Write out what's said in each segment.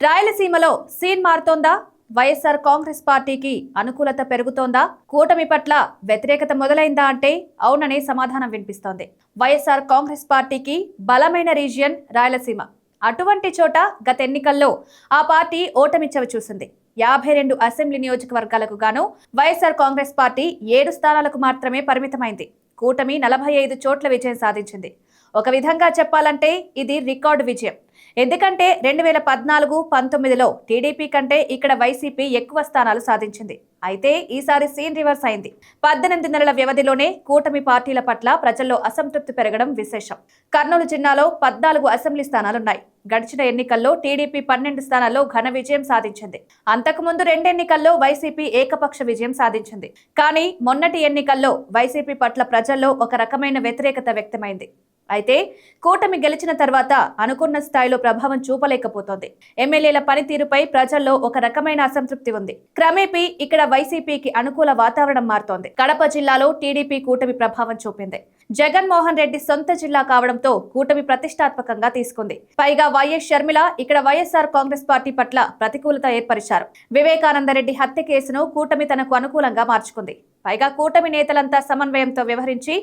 రాయలసీమలో సీన్ మారుతోందా? వైఎస్ఆర్ కాంగ్రెస్ పార్టీకి అనుకూలత పెరుగుతోందా? కూటమి పట్ల వ్యతిరేకత మొదలైందా అంటే అవుననే సమాధానం వినిపిస్తోంది. వైఎస్ఆర్ కాంగ్రెస్ పార్టీకి బలమైన రీజియన్ రాయలసీమ. అటువంటి చోట గత ఎన్నికల్లో ఆ పార్టీ ఓటమి చవిచూసింది. 52 అసెంబ్లీ నియోజకవర్గాలకు గాను వైఎస్ఆర్ కాంగ్రెస్ పార్టీ 7 స్థానాలకు మాత్రమే పరిమితమైంది. కూటమి 45 చోట్ల విజయం సాధించింది. ఒక విధంగా చెప్పాలంటే ఇది రికార్డు విజయం. ఎందుకంటే 2014-19లో టీడీపీ కంటే ఇక్కడ వైసీపీ ఎక్కువ స్థానాలు సాధించింది. అయితే ఈసారి సీన్ రివర్స్ అయింది. 18 నెలల వ్యవధిలోనే కూటమి పార్టీల పట్ల ప్రజల్లో అసంతృప్తి పెరగడం విశేషం. కర్నూలు జిల్లాలో 14 అసెంబ్లీ స్థానాలున్నాయి. గడిచిన ఎన్నికల్లో టీడీపీ 12 స్థానాల్లో ఘన విజయం సాధించింది. అంతకుముందు 2 ఎన్నికల్లో వైసీపీ ఏకపక్ష విజయం సాధించింది. కానీ మొన్నటి ఎన్నికల్లో వైసీపీ పట్ల ప్రజల్లో ఒక రకమైన వ్యతిరేకత వ్యక్తమైంది. అయితే కూటమి గెలిచిన తర్వాత అనుకున్న స్థాయిలో ప్రభావం చూపలేకపోతోంది. ఎమ్మెల్యేల పనితీరుపై ప్రజల్లో ఒక రకమైన అసంతృప్తి ఉంది. క్రమేపీ ఇక్కడ వైసీపీకి అనుకూల వాతావరణం మారుతోంది. కడప జిల్లాలో టీడీపీ కూటమి ప్రభావం చూపింది. జగన్మోహన్ రెడ్డి సొంత జిల్లా కావడంతో కూటమి ప్రతిష్టాత్మకంగా తీసుకుంది. పైగా వైఎస్ షర్మిల ఇక్కడ వైఎస్ఆర్ కాంగ్రెస్ పార్టీ పట్ల ప్రతికూలత ఏర్పరిచారు. వివేకానందరెడ్డి హత్య కేసును కూటమి తనకు అనుకూలంగా మార్చుకుంది. పైగా కూటమి నేతలంతా సమన్వయంతో వ్యవహరించి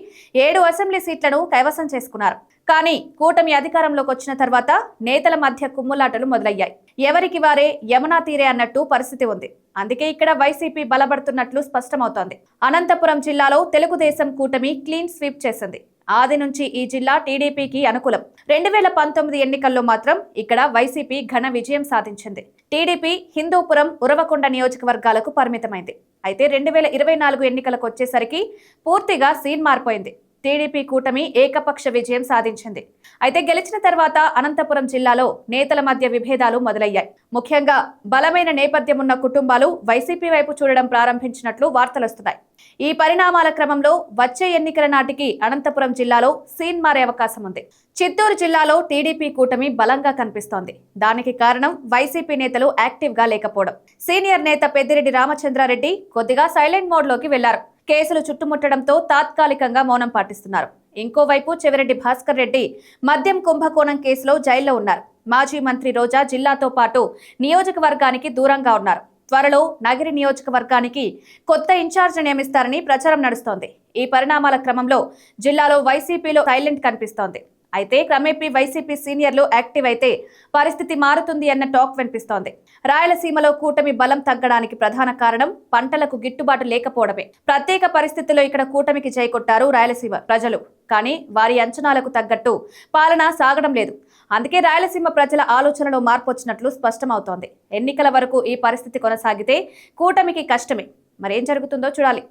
7 అసెంబ్లీ సీట్లను కైవసం చేసుకున్నారు. కానీ కూటమి అధికారంలోకి వచ్చిన తర్వాత నేతల మధ్య కుమ్ములాటలు మొదలయ్యాయి. ఎవరికి వారే యమునా తీరే అన్నట్టు పరిస్థితి ఉంది. అందుకే ఇక్కడ వైసీపీ బలపడుతున్నట్లు స్పష్టమవుతోంది. అనంతపురం జిల్లాలో తెలుగుదేశం కూటమి క్లీన్ స్వీప్ చేసింది. ఆది నుంచి ఈ జిల్లా టీడీపీకి అనుకూలం. 2019 ఎన్నికల్లో మాత్రం ఇక్కడ వైసీపీ ఘన విజయం సాధించింది. టీడీపీ హిందూపురం, ఉరవకొండ నియోజకవర్గాలకు పరిమితమైంది. అయితే 2024 ఎన్నికలకు వచ్చేసరికి పూర్తిగా సీన్ మారిపోయింది. టీడీపీ కూటమి ఏకపక్ష విజయం సాధించింది. అయితే గెలిచిన తర్వాత అనంతపురం జిల్లాలో నేతల మధ్య విభేదాలు మొదలయ్యాయి. ముఖ్యంగా బలమైన నేపథ్యం ఉన్న కుటుంబాలు వైసీపీ వైపు చూడడం ప్రారంభించినట్లు వార్తలొస్తున్నాయి. ఈ పరిణామాల క్రమంలో వచ్చే ఎన్నికల నాటికి అనంతపురం జిల్లాలో సీన్ మారే అవకాశం ఉంది. చిత్తూరు జిల్లాలో టీడీపీ కూటమి బలంగా కనిపిస్తోంది. దానికి కారణం వైసీపీ నేతలు యాక్టివ్ గా లేకపోవడం. సీనియర్ నేత పెద్దిరెడ్డి రామచంద్రారెడ్డి కొద్దిగా సైలెంట్ మోడ్ లోకి వెళ్లారు. కేసులు చుట్టుముట్టడంతో తాత్కాలికంగా మౌనం పాటిస్తున్నారు. ఇంకోవైపు చెవిరెడ్డి భాస్కర్ రెడ్డి మద్యం కుంభకోణం కేసులో జైల్లో ఉన్నారు. మాజీ మంత్రి రోజా జిల్లాతో పాటు నియోజకవర్గానికి దూరంగా ఉన్నారు. త్వరలో నగిరి నియోజకవర్గానికి కొత్త ఇన్ఛార్జ్ నియమిస్తారని ప్రచారం నడుస్తోంది. ఈ పరిణామాల క్రమంలో జిల్లాలో వైసీపీలో సైలెంట్ కనిపిస్తోంది. అయితే క్రమేపీ వైసీపీ సీనియర్లు యాక్టివ్ అయితే పరిస్థితి మారుతుంది అన్న టాక్ వినిపిస్తోంది. రాయలసీమలో కూటమి బలం తగ్గడానికి ప్రధాన కారణం పంటలకు గిట్టుబాటు లేకపోవడమే. ప్రత్యేక పరిస్థితుల్లో ఇక్కడ కూటమికి జై కొట్టారు రాయలసీమ ప్రజలు. కానీ వారి అంచనాలకు తగ్గట్టు పాలన సాగడం లేదు. అందుకే రాయలసీమ ప్రజల ఆలోచనలో మార్పు వచ్చినట్లు స్పష్టమవుతోంది. ఎన్నికల వరకు ఈ పరిస్థితి కొనసాగితే కూటమికి కష్టమే. మరేం జరుగుతుందో చూడాలి.